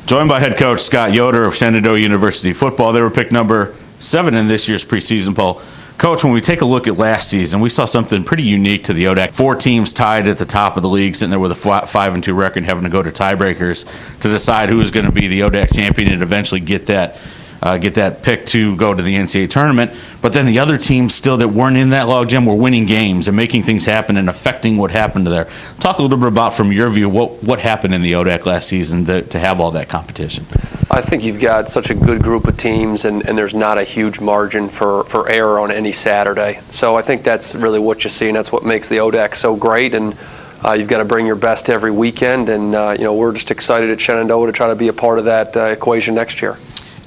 Joined by head coach Scott Yoder of Shenandoah University football. They were picked number 7 in this year's preseason poll. Coach, when we take a look at last season, we saw something pretty unique to the ODAC. 4 teams tied at the top of the league, sitting there with a 5-2 record, having to go to tiebreakers to decide who was going to be the ODAC champion and eventually get that pick to go to the NCAA tournament. But then the other teams still that weren't in that logjam were winning games and making things happen and affecting what happened there. Talk a little bit about, from your view, what happened in the ODAC last season to have all that competition. I think you've got such a good group of teams, and there's not a huge margin for error on any Saturday. So I think that's really what you see, and that's what makes the ODAC so great. And you've got to bring your best every weekend, and we're just excited at Shenandoah to try to be a part of that equation next year.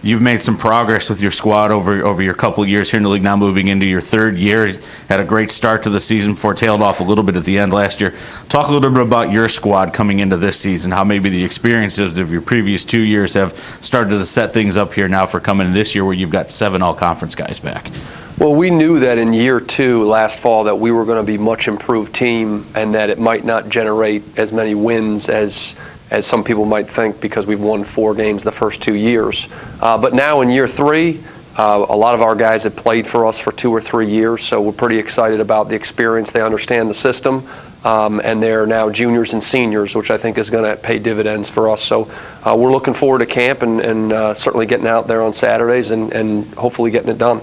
You've made some progress with your squad over your couple of years here in the league, now moving into your 3rd year. Had a great start to the season before it tailed off a little bit at the end last year. Talk a little bit about your squad coming into this season, how maybe the experiences of your previous 2 years have started to set things up here now for coming in this year where you've got 7 all-conference guys back. Well, we knew that in year 2 last fall that we were going to be a much improved team and that it might not generate as many wins as some people might think because we've won 4 games the first 2 years. But now in year 3, a lot of our guys have played for us for 2 or 3 years, so we're pretty excited about the experience. They understand the system, and they're now juniors and seniors, which I think is going to pay dividends for us. So we're looking forward to camp and certainly getting out there on Saturdays and hopefully getting it done.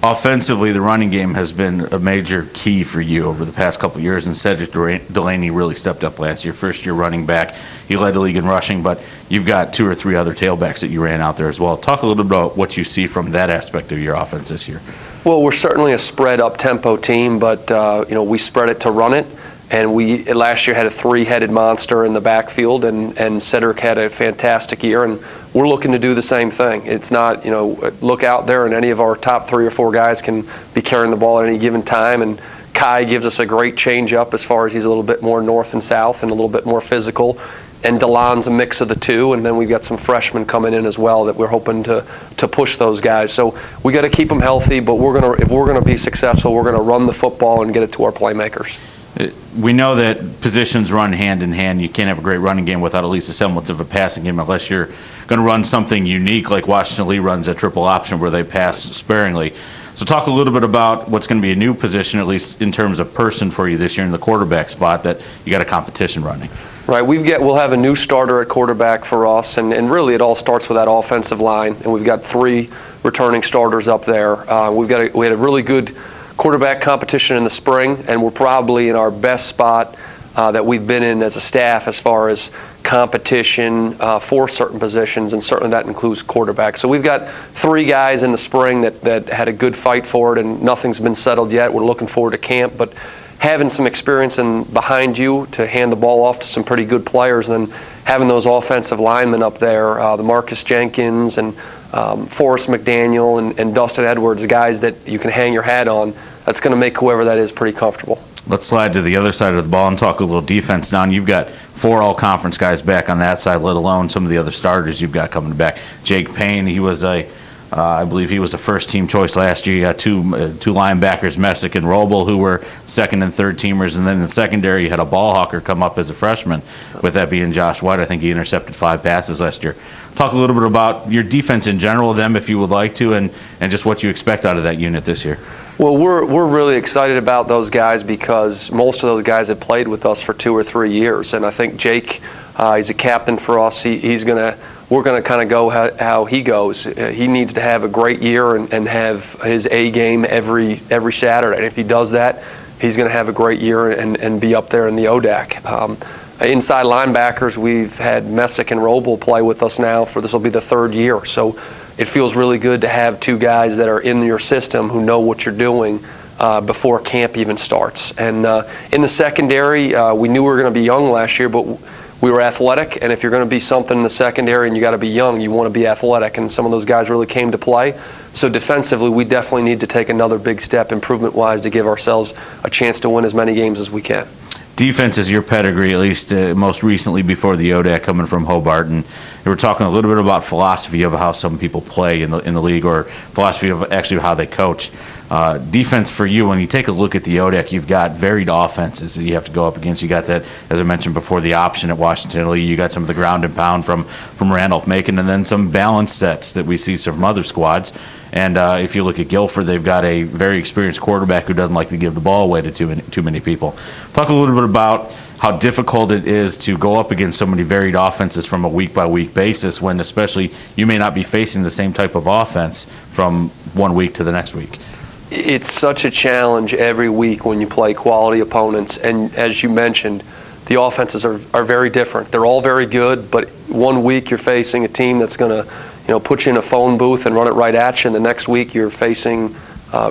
Offensively, the running game has been a major key for you over the past couple of years, and Cedric Delaney really stepped up last year. First-year running back. He led the league in rushing, but you've got 2 or 3 other tailbacks that you ran out there as well. Talk a little bit about what you see from that aspect of your offense this year. Well, we're certainly a spread up-tempo team, but we spread it to run it. And we last year had a 3-headed monster in the backfield, and Cedric had a fantastic year, and we're looking to do the same thing. It's not, look out there and any of our top 3 or 4 guys can be carrying the ball at any given time, and Kai gives us a great change-up as far as he's a little bit more north and south and a little bit more physical, and DeLon's a mix of the 2, and then we've got some freshmen coming in as well that we're hoping to push those guys. So we got to keep them healthy, but if we're gonna be successful, we're gonna run the football and get it to our playmakers. We know that positions run hand in hand. You can't have a great running game without at least a semblance of a passing game unless you're going to run something unique like Washington Lee runs, a triple option where they pass sparingly. So talk a little bit about what's going to be a new position, at least in terms of person for you this year in the quarterback spot that you got a competition running. Right, we'll have a new starter at quarterback for us, and really it all starts with that offensive line, and we've got 3 returning starters up there. We had a really good quarterback competition in the spring, and we're probably in our best spot that we've been in as a staff as far as competition for certain positions, and certainly that includes quarterback. So we've got 3 guys in the spring that had a good fight for it, and nothing's been settled yet. We're looking forward to camp, but having some experience behind you to hand the ball off to some pretty good players, and then having those offensive linemen up there, the Marcus Jenkins and Forrest McDaniel and Dustin Edwards, guys that you can hang your hat on, that's going to make whoever that is pretty comfortable. Let's slide to the other side of the ball and talk a little defense now. And you've got 4 all-conference guys back on that side, let alone some of the other starters you've got coming back. Jake Payne, he was I believe he was a first-team choice last year. You got 2 linebackers, Messick and Roble, who were second and third teamers. And then in the secondary, you had a ball hawker come up as a freshman, with that being Josh White. I think he intercepted 5 passes last year. Talk a little bit about your defense in general, them if you would like to, and just what you expect out of that unit this year. Well, we're really excited about those guys because most of those guys have played with us for 2 or 3 years, and I think Jake, he's a captain for us. We're going to kind of go how he goes. He needs to have a great year and have his A game every Saturday. And if he does that, he's going to have a great year and be up there in the ODAC. Inside linebackers, we've had Messick and Roble play with us now this will be the 3rd year. So it feels really good to have 2 guys that are in your system who know what you're doing before camp even starts. And in the secondary, we knew we were going to be young last year, but we were athletic, and if you're going to be something in the secondary and you got to be young, you want to be athletic, and some of those guys really came to play. So defensively, we definitely need to take another big step improvement-wise to give ourselves a chance to win as many games as we can. Defense is your pedigree, at least most recently before the ODAC, coming from Hobart, and we were talking a little bit about philosophy of how some people play in the league, or philosophy of actually how they coach. Defense for you, when you take a look at the ODAC, you've got varied offenses that you have to go up against. You got that, as I mentioned before, the option at Washington Lee. You got some of the ground and pound from Randolph-Macon, and then some balanced sets that we see from other squads. And if you look at Guilford, they've got a very experienced quarterback who doesn't like to give the ball away to too many people. Talk a little bit about how difficult it is to go up against so many varied offenses from a week-by-week basis, when especially you may not be facing the same type of offense from one week to the next week. It's such a challenge every week when you play quality opponents, and as you mentioned, the offenses are very different. They're all very good, but one week you're facing a team that's going to put you in a phone booth and run it right at you, and the next week you're facing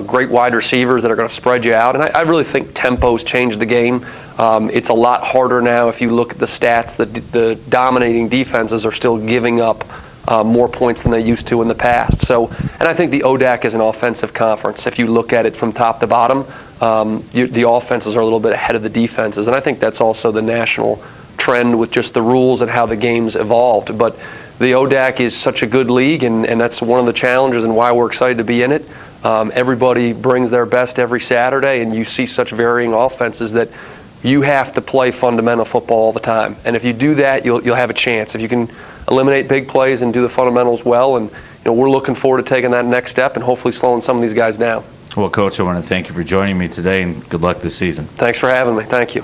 great wide receivers that are going to spread you out. And I really think tempo's changed the game. It's a lot harder now. If you look at the stats, the dominating defenses are still giving up more points than they used to in the past. And I think the ODAC is an offensive conference. If you look at it from top to bottom, the offenses are a little bit ahead of the defenses. And I think that's also the national trend with just the rules and how the game's evolved. But the ODAC is such a good league, and that's one of the challenges and why we're excited to be in it. Everybody brings their best every Saturday, and you see such varying offenses that you have to play fundamental football all the time. And if you do that, you'll have a chance. If you can eliminate big plays and do the fundamentals well, and we're looking forward to taking that next step and hopefully slowing some of these guys down. Well, Coach, I want to thank you for joining me today, and good luck this season. Thanks for having me. Thank you.